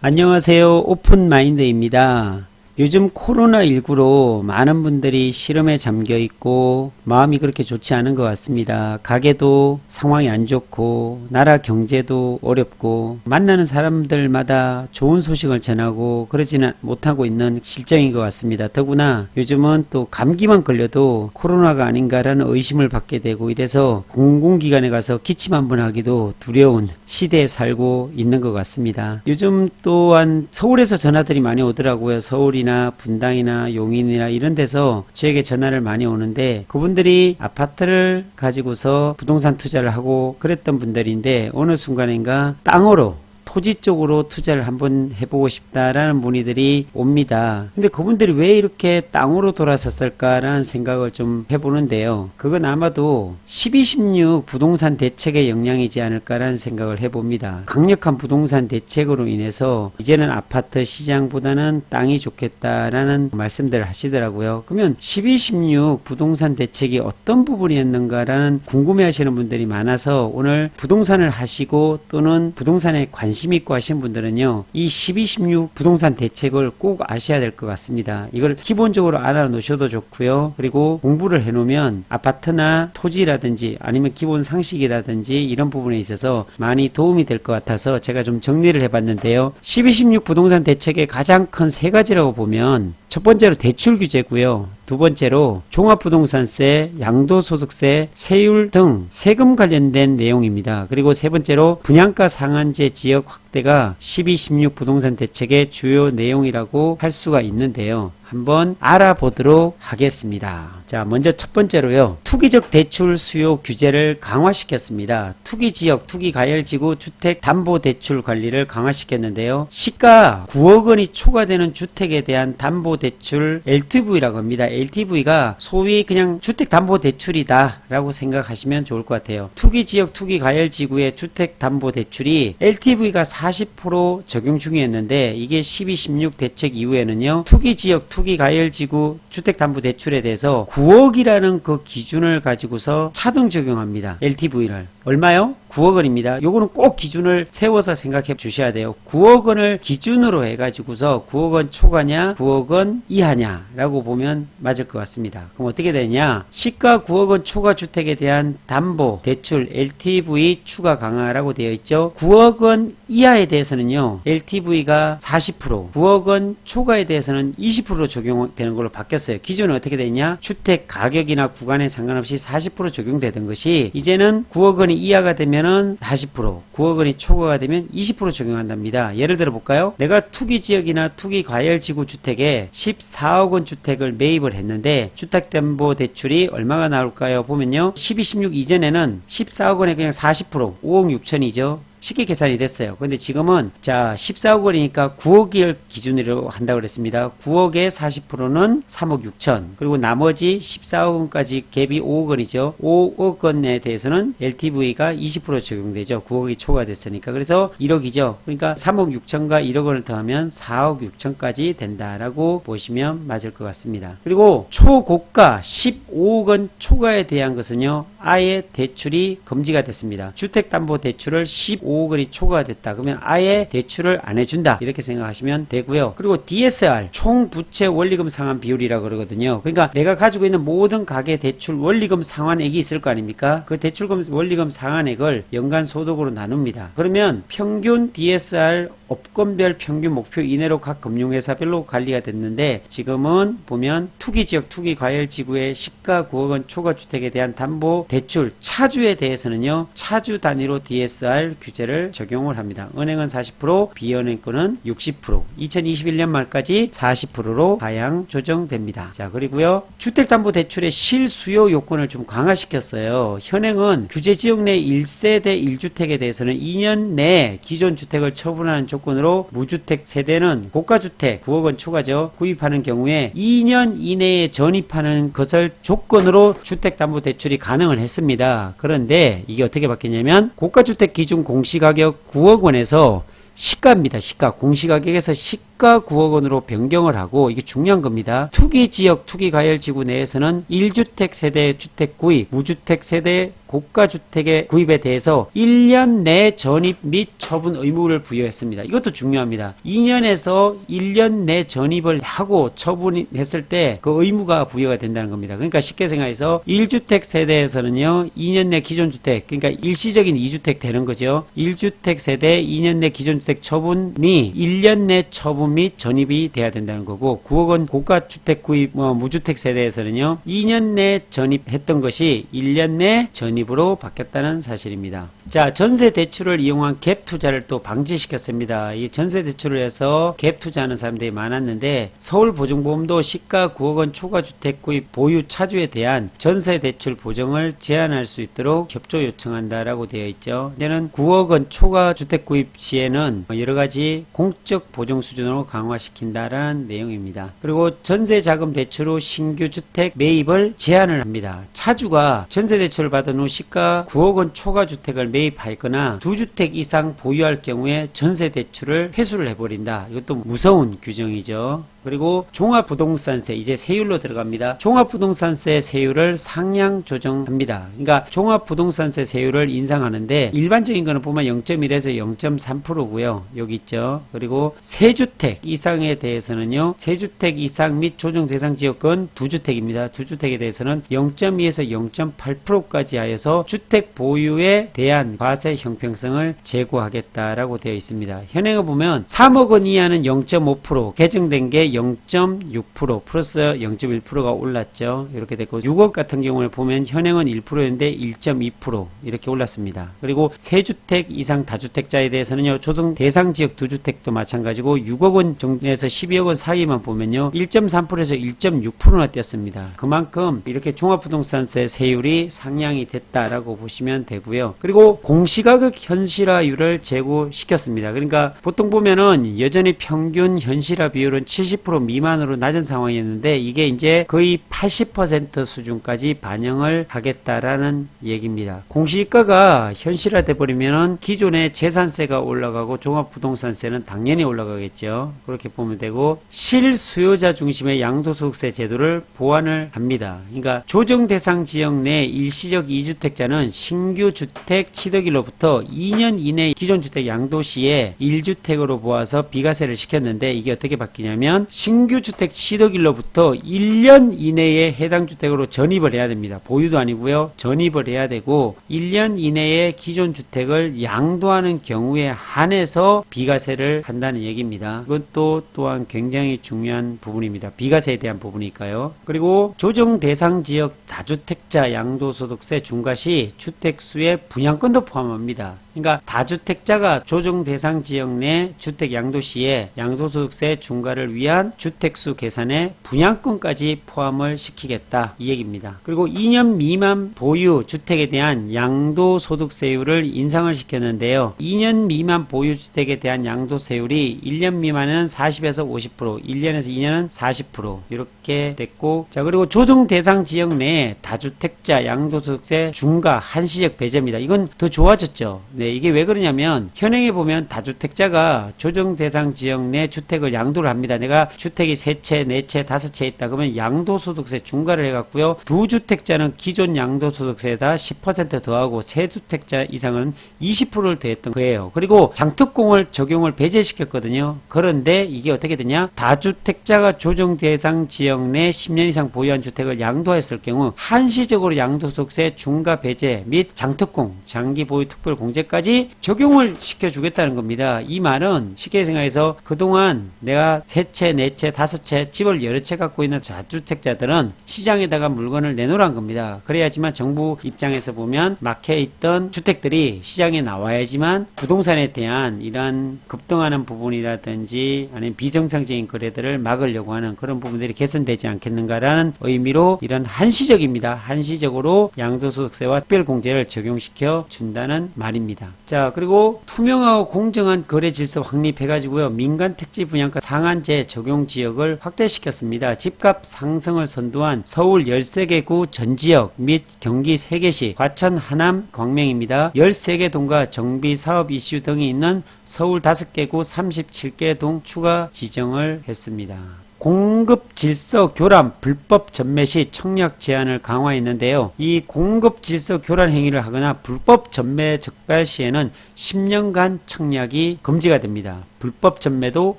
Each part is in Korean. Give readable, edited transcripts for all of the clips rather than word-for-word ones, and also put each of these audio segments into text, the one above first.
안녕하세요. 오픈마인드입니다. 요즘 코로나19로 많은 분들이 실험에 잠겨 있고 마음이 그렇게 좋지 않은 것 같습니다. 가게도 상황이 안 좋고 나라 경제도 어렵고 만나는 사람들마다 좋은 소식을 전하고 그러지는 못하고 있는 실정인 것 같습니다. 더구나 요즘은 또 감기만 걸려도 코로나가 아닌가라는 의심을 받게 되고 이래서 공공기관에 가서 기침 한번 하기도 두려운 시대에 살고 있는 것 같습니다. 요즘 또한 서울에서 전화들이 많이 오더라고요. 서울이나 분당이나 용인이나 이런 데서 저에게 전화를 많이 오는데 그분들이 아파트를 가지고서 부동산 투자를 하고 그랬던 분들인데 어느 순간인가 땅으로 토지 쪽으로 투자를 한번 해보고 싶다라는 문의들이 옵니다. 근데 그분들이 왜 이렇게 땅으로 돌아섰을까라는 생각을 좀 해보는데요. 그건 아마도 12.16 부동산 대책의 영향이지 않을까라는 생각을 해봅니다. 강력한 부동산 대책으로 인해서 이제는 아파트 시장보다는 땅이 좋겠다라는 말씀들을 하시더라고요. 그러면 12.16 부동산 대책이 어떤 부분이었는가라는 궁금해하시는 분들이 많아서 오늘 부동산을 하시고 또는 부동산에 관심 있고 하신 분들은요, 이 12.16 부동산 대책을 꼭 아셔야 될 것 같습니다. 이걸 기본적으로 알아 놓으셔도 좋고요. 그리고 공부를 해 놓으면 아파트나 토지라든지 아니면 기본 상식이라든지 이런 부분에 있어서 많이 도움이 될 것 같아서 제가 좀 정리를 해봤는데요. 12.16 부동산 대책의 가장 큰 세 가지라고 보면 첫 번째로 대출 규제고요. 두 번째로 종합부동산세, 양도소득세, 세율 등 세금 관련된 내용입니다. 그리고 세 번째로 분양가 상한제 지역 확대가 12.16 부동산 대책의 주요 내용이라고 할 수가 있는데요. 한번 알아보도록 하겠습니다. 자, 먼저 첫 번째로요. 투기적 대출 수요 규제를 강화시켰습니다. 투기지역, 투기가열지구 주택담보대출 관리를 강화시켰는데요. 시가 9억 원이 초과되는 주택에 대한 담보대출 LTV라고 합니다. LTV가 소위 그냥 주택담보대출이다 라고 생각하시면 좋을 것 같아요. 투기지역, 투기가열지구의 주택담보대출이 LTV가 40% 적용 중이었는데 이게 12.16 대책 이후에는요. 투기지역, 투기가열지구 주택담보대출에 대해서 9억이라는 그 기준을 가지고서 차등 적용합니다. LTV를. 얼마요? 9억 원입니다. 요거는 꼭 기준을 세워서 생각해 주셔야 돼요. 9억 원을 기준으로 해가지고서 9억 원 초과냐, 9억 원 이하냐 라고 보면 맞을 것 같습니다. 그럼 어떻게 되냐? 시가 9억 원 초과 주택에 대한 담보, 대출, LTV 추가 강화라고 되어 있죠. 9억 원 이하에 대해서는요. LTV가 40%, 9억 원 초과에 대해서는 20% 적용되는 걸로 바뀌었어요. 기준은 어떻게 되냐? 주택 가격이나 구간에 상관없이 40% 적용되던 것이 이제는 9억 원이 이하가 되면은 40%, 9억 원이 초과가 되면 20% 적용한답니다. 예를 들어 볼까요? 내가 투기지역이나 투기과열지구 주택에 14억 원 주택을 매입을 했는데 주택담보대출이 얼마가 나올까요? 보면요. 12.16 이전에는 14억 원에 그냥 40%, 5억 6천이죠. 쉽게 계산이 됐어요. 근데 지금은 자 14억 원이니까 9억을 기준으로 한다고 그랬습니다. 9억의 40%는 3억 6천 그리고 나머지 14억 원까지 갭이 5억 원이죠. 5억 원에 대해서는 LTV가 20% 적용되죠. 9억이 초과됐으니까. 그래서 1억이죠. 그러니까 3억 6천과 1억 원을 더하면 4억 6천까지 된다라고 보시면 맞을 것 같습니다. 그리고 초고가 15억 원 초과에 대한 것은요. 아예 대출이 금지가 됐습니다. 주택담보대출을 15억 원이 초과됐다. 그러면 아예 대출을 안 해준다. 이렇게 생각하시면 되고요. 그리고 DSR, 총부채 원리금 상환 비율이라고 그러거든요. 그러니까 내가 가지고 있는 모든 가계 대출 원리금 상환액이 있을 거 아닙니까? 그 대출금 원리금 상환액을 연간 소득으로 나눕니다. 그러면 평균 DSR 업건별 평균 목표 이내로 각 금융회사별로 관리가 됐는데 지금은 보면 투기지역, 투기과열지구의 시가 9억 원 초과 주택에 대한 담보 대출 차주에 대해서는요. 차주 단위로 DSR 규제를 적용을 합니다. 은행은 40%, 비은행권은 60%, 2021년 말까지 40%로 하향 조정됩니다. 자, 그리고요. 주택담보대출의 실수요 요건을 좀 강화시켰어요. 현행은 규제지역 내 1세대 1주택에 대해서는 2년 내에 기존 주택을 처분하는 조건으로 무주택 세대는 고가주택 9억 원 초과죠. 구입하는 경우에 2년 이내에 전입하는 것을 조건으로 주택담보대출이 가능을 했습니다. 그런데 이게 어떻게 바뀌냐면 고가주택 기준 공시가격 9억 원에서 시가입니다. 시가. 공시가격에서 시가 9억 원으로 변경을 하고, 이게 중요한 겁니다. 투기지역 투기과열지구 내에서는 1주택 세대 주택 구입, 무주택 세대 고가주택의 구입에 대해서 1년 내 전입 및 처분 의무를 부여했습니다. 이것도 중요합니다. 2년에서 1년 내 전입을 하고 처분했을 때 그 의무가 부여가 된다는 겁니다. 그러니까 쉽게 생각해서 1주택 세대에서는요, 2년 내 기존주택, 그러니까 일시적인 2주택 되는 거죠. 1주택 세대 2년 내 기존주택 처분이 1년 내 처분 및 전입이 돼야 된다는 거고, 9억 원 고가주택 구입 무주택 세대에서는요, 2년 내 전입했던 것이 1년 내 전입으로 바뀌었다는 사실입니다. 자, 전세 대출을 이용한 갭 투자를 또 방지시켰습니다. 이 전세 대출을 해서 갭 투자하는 사람들이 많았는데, 서울보증보험도 시가 9억 원 초과주택 구입 보유 차주에 대한 전세 대출 보정을 제한할 수 있도록 협조 요청한다라고 되어 있죠. 이제는 9억 원 초과주택 구입 시에는 여러 가지 공적 보정 수준으로 강화시킨다라는 내용입니다. 그리고 전세 자금 대출 후 신규 주택 매입을 제한을 합니다. 차주가 전세 대출을 받은 후 시가 9억 원 초과주택을 매입하거나 2주택 이상 보유할 경우에 전세 대출을 회수를 해버린다. 이것도 무서운 규정이죠. 그리고 종합부동산세, 이제 세율로 들어갑니다. 종합부동산세 세율을 상향 조정합니다. 그러니까 종합부동산세 세율을 인상하는데, 일반적인 거는 보면 0.1에서 0.3%고요. 여기 있죠. 그리고 세주택 이상에 대해서는요, 세주택 이상 및 조정 대상 지역은 2주택입니다. 2주택에 대해서는 0.2에서 0.8%까지 하여서 주택 보유에 대한 과세 형평성을 제고하겠다라고 되어 있습니다. 현행에 보면 3억 원 이하는 0.5%, 개정된 게 0.6% 플러스 0.1%가 올랐죠. 이렇게 됐고, 6억 같은 경우를 보면 현행은 1%였는데 1.2% 이렇게 올랐습니다. 그리고 세주택 이상 다주택자에 대해서는요, 조정 대상 지역 2주택도 마찬가지고 6억 원 정도에서 12억 원 사이만 보면요, 1.3%에서 1.6%나 뛰었습니다. 그만큼 이렇게 종합부동산세 세율이 상향이 됐다라고 보시면 되고요. 그리고 공시가격 현실화율을 제고시켰습니다. 그러니까 보통 보면은 여전히 평균 현실화 비율은 70% 미만으로 낮은 상황이었는데, 이게 이제 거의 80% 수준까지 반영을 하겠다라는 얘기입니다. 공시가가 현실화돼 버리면은 기존의 재산세가 올라가고 종합부동산세는 당연히 올라가겠죠. 그렇게 보면 되고, 실수요자 중심의 양도소득세 제도를 보완을 합니다. 그러니까 조정 대상 지역 내 일시적 2주택자는 신규 주택 취득일로부터 2년 이내 기존 주택 양도 시에 1주택으로 보아서 비과세를 시켰는데, 이게 어떻게 바뀌냐면 신규 주택 취득일로부터 1년 이내에 해당 주택으로 전입을 해야 됩니다. 보유도 아니고요, 전입을 해야 되고, 1년 이내에 기존 주택을 양도하는 경우에 한해서 비과세를 한다는 얘기입니다. 이것도 또한 굉장히 중요한 부분입니다. 비과세에 대한 부분이니까요. 그리고 조정 대상 지역 다주택자 양도소득세 중과 시 주택수의 분양권도 포함합니다. 그러니까 다주택자가 조정 대상 지역 내 주택 양도 시에 양도소득세 중과를 위한 주택수 계산에 분양권까지 포함을 시키겠다, 이 얘기입니다. 그리고 2년 미만 보유 주택에 대한 양도소득세율을 인상을 시켰는데요. 2년 미만 보유 주택에 대한 양도세율이 1년 미만은 40에서 50%, 1년에서 2년은 40% 이렇게 됐고, 자, 그리고 조정 대상 지역 내 다주택자 양도소득세 중과 한시적 배제입니다. 이건 더 좋아졌죠. 네, 이게 왜 그러냐면, 현행에 보면 다주택자가 조정 대상 지역 내 주택을 양도를 합니다. 내가 주택이 3채, 4채, 5채 있다 그러면 양도소득세 중과를 해갖고요, 2주택자는 기존 양도소득세에다 10% 더하고 3주택자 이상은 20%를 더했던 거예요. 그리고 장특공을 적용을 배제시켰거든요. 그런데 이게 어떻게 되냐, 다주택자가 조정 대상 지역 내 10년 이상 보유한 주택을 양도했을 경우 한시적으로 양도소득세 중과 배제 및 장특공, 장기 보유 특별 공제까지 적용을 시켜주겠다는 겁니다. 이 말은 쉽게 생각해서 그동안 내가 3채, 4채, 5채 집을 여러 채 갖고 있는 다주택자들은 시장에다가 물건을 내놓으란 겁니다. 그래야지만 정부 입장에서 보면 막혀있던 주택들이 시장에 나와야지만 부동산에 대한 이러한 급등하는 부분이라든지 아니면 비정상적인 거래들을 막으려고 하는 그런 부분들이 개선되지 않겠는가라는 의미로 이런 한시적입니다. 한시적으로 양도소득세와 특별공제를 적용시켜 준다는 말입니다. 자, 그리고 투명하고 공정한 거래 질서 확립해가지고요, 민간 택지 분양가 상한제 적용 적용 지역을 확대시켰습니다. 집값 상승을 선도한 서울 13개 구 전 지역 및 경기 3개시, 과천, 하남, 광명입니다. 13개 동과 정비 사업 이슈 등이 있는 서울 5개 구 37개 동 추가 지정을 했습니다. 공급 질서 교란 불법 전매 시 청약 제한을 강화했는데요. 이 공급 질서 교란 행위를 하거나 불법 전매 적발 시에는 10년간 청약이 금지가 됩니다. 불법 전매도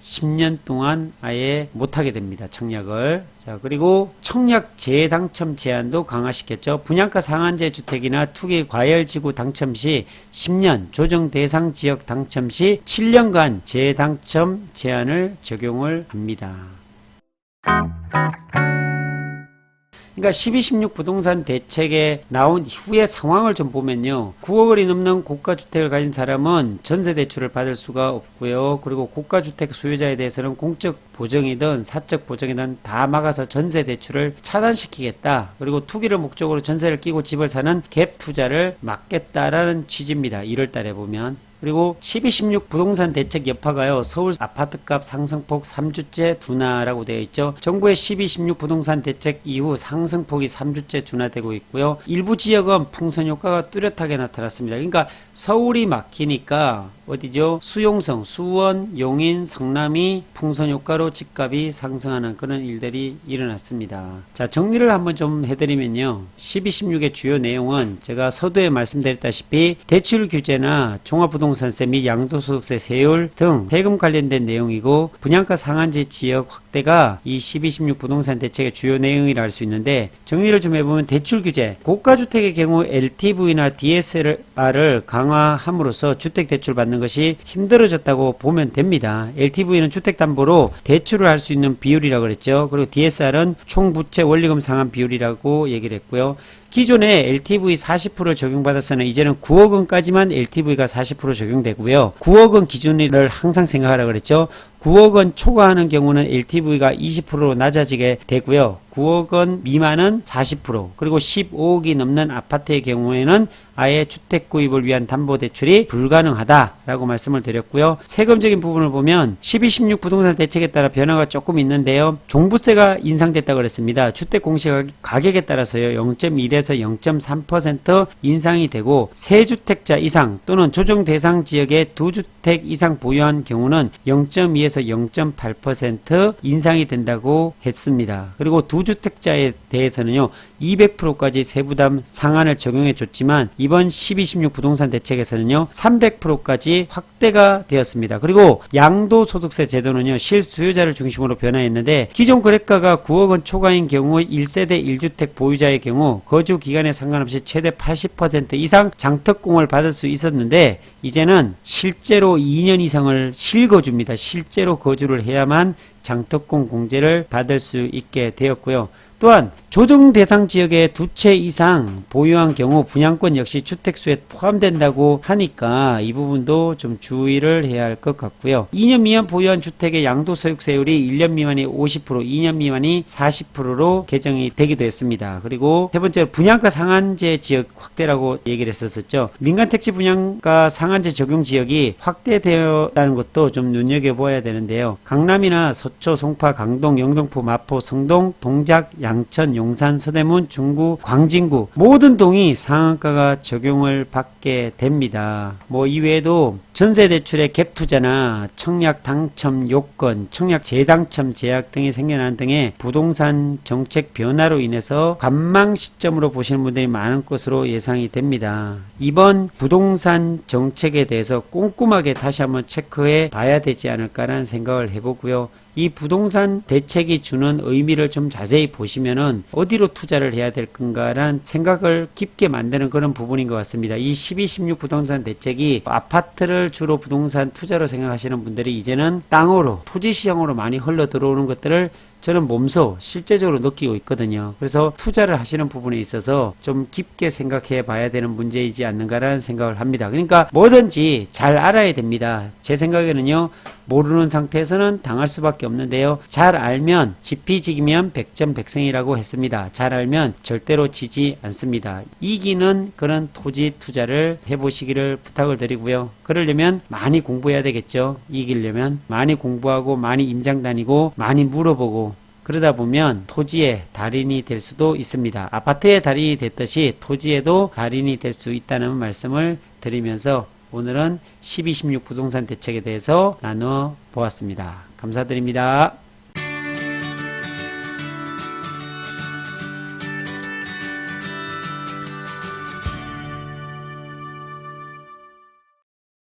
10년 동안 아예 못하게 됩니다. 청약을. 자, 그리고 청약 재당첨 제한도 강화시켰죠. 분양가 상한제 주택이나 투기 과열지구 당첨 시 10년, 조정 대상 지역 당첨 시 7년간 재당첨 제한을 적용을 합니다. 그러니까 12.16 부동산 대책에 나온 후의 상황을 좀 보면요. 9억 원이 넘는 고가주택을 가진 사람은 전세대출을 받을 수가 없고요. 그리고 고가주택 소유자에 대해서는 공적 보정이든 사적 보정이든 다 막아서 전세대출을 차단시키겠다. 그리고 투기를 목적으로 전세를 끼고 집을 사는 갭 투자를 막겠다라는 취지입니다. 1월 달에 보면. 그리고 12.16 부동산 대책 여파가요. 서울 아파트값 상승폭 3주째 둔화라고 되어 있죠. 정부의 12.16 부동산 대책 이후 상승폭이 3주째 둔화되고 있고요. 일부 지역은 풍선 효과가 뚜렷하게 나타났습니다. 그러니까 서울이 막히니까 어디죠? 수용성, 수원, 용인, 성남이 풍선 효과로 집값이 상승하는 그런 일들이 일어났습니다. 자, 정리를 한번 좀 해드리면요. 12.16의 주요 내용은 제가 서두에 말씀드렸다시피 대출 규제나 종합부동산세 및 양도소득세 세율 등 세금 관련된 내용이고 분양가 상한제 지역 확대가 이 12.16 부동산 대책의 주요 내용이라 할 수 있는데 정리를 좀 해보면 대출 규제, 고가주택의 경우 LTV나 DSR을 강화함으로써 주택대출 받는 것이 힘들어졌다고 보면 됩니다. LTV는 주택담보로 대출을 할 수 있는 비율이라고 그랬죠. 그리고 DSR은 총부채 원리금 상환 비율이라고 얘기를 했고요. 기존에 LTV 40% 적용받았으나 이제는 9억 원까지만 LTV가 40% 적용되고요. 9억 원 기준을 항상 생각하라 그랬죠. 9억 원 초과하는 경우는 LTV가 20%로 낮아지게 되고요. 9억 원 미만은 40%, 그리고 15억이 넘는 아파트의 경우에는 아예 주택 구입을 위한 담보대출이 불가능하다라고 말씀을 드렸고요. 세금적인 부분을 보면 12.16 부동산 대책에 따라 변화가 조금 있는데요. 종부세가 인상됐다고 그랬습니다. 주택 공시가격에 따라서요. 0.1에서 0.3% 인상이 되고 세주택자 이상 또는 조정 대상 지역에 2주택 이상 보유한 경우는 0.2에서 0.8% 인상이 된다고 했습니다. 그리고 2주택자에 대해서는요. 200%까지 세부담 상한을 적용해 줬지만 이번 12.16 부동산 대책에서는요 300%까지 확대가 되었습니다. 그리고 양도소득세 제도는요 실수요자를 중심으로 변화했는데 기존 거래가가 9억 원 초과인 경우 1세대 1주택 보유자의 경우 거주 기간에 상관없이 최대 80% 이상 장특공을 받을 수 있었는데 이제는 실제로 2년 이상을 실거주입니다. 실제로 거주를 해야만 장특공 공제를 받을 수 있게 되었고요. 또한 조정 대상 지역에 2채 이상 보유한 경우 분양권 역시 주택수에 포함된다고 하니까 이 부분도 좀 주의를 해야 할 것 같고요. 2년 미만 보유한 주택의 양도소득세율이 1년 미만이 50%, 2년 미만이 40%로 개정이 되기도 했습니다. 그리고 세 번째로 분양가 상한제 지역 확대라고 얘기를 했었죠. 민간택지 분양가 상한제 적용 지역이 확대되었다는 것도 좀 눈여겨보아야 되는데요. 강남이나 서초, 송파, 강동, 영등포, 마포, 성동, 동작, 양천, 용산, 서대문, 중구, 광진구 모든 동이 상한가가 적용을 받게 됩니다. 뭐 이외에도 전세대출의 갭투자나 청약 당첨 요건, 청약 재당첨 제약 등이 생겨나는 등의 부동산 정책 변화로 인해서 관망 시점으로 보시는 분들이 많은 것으로 예상이 됩니다. 이번 부동산 정책에 대해서 꼼꼼하게 다시 한번 체크해 봐야 되지 않을까라는 생각을 해보고요. 이 부동산 대책이 주는 의미를 좀 자세히 보시면은 어디로 투자를 해야 될 건가라는 생각을 깊게 만드는 그런 부분인 것 같습니다. 이 12.16 부동산 대책이 아파트를 주로 부동산 투자로 생각하시는 분들이 이제는 땅으로 토지시장으로 많이 흘러 들어오는 것들을 저는 몸소 실제적으로 느끼고 있거든요. 그래서 투자를 하시는 부분에 있어서 좀 깊게 생각해 봐야 되는 문제이지 않는가라는 생각을 합니다. 그러니까 뭐든지 잘 알아야 됩니다. 제 생각에는요. 모르는 상태에서는 당할 수밖에 없는데요. 잘 알면 지피지기면 백전백승이라고 했습니다. 잘 알면 절대로 지지 않습니다. 이기는 그런 토지 투자를 해보시기를 부탁을 드리고요. 그러려면 많이 공부해야 되겠죠. 이기려면 많이 공부하고 많이 임장 다니고 많이 물어보고 그러다 보면 토지의 달인이 될 수도 있습니다. 아파트의 달인이 됐듯이 토지에도 달인이 될 수 있다는 말씀을 드리면서 오늘은 12, 16 부동산 대책에 대해서 나누어 보았습니다. 감사드립니다.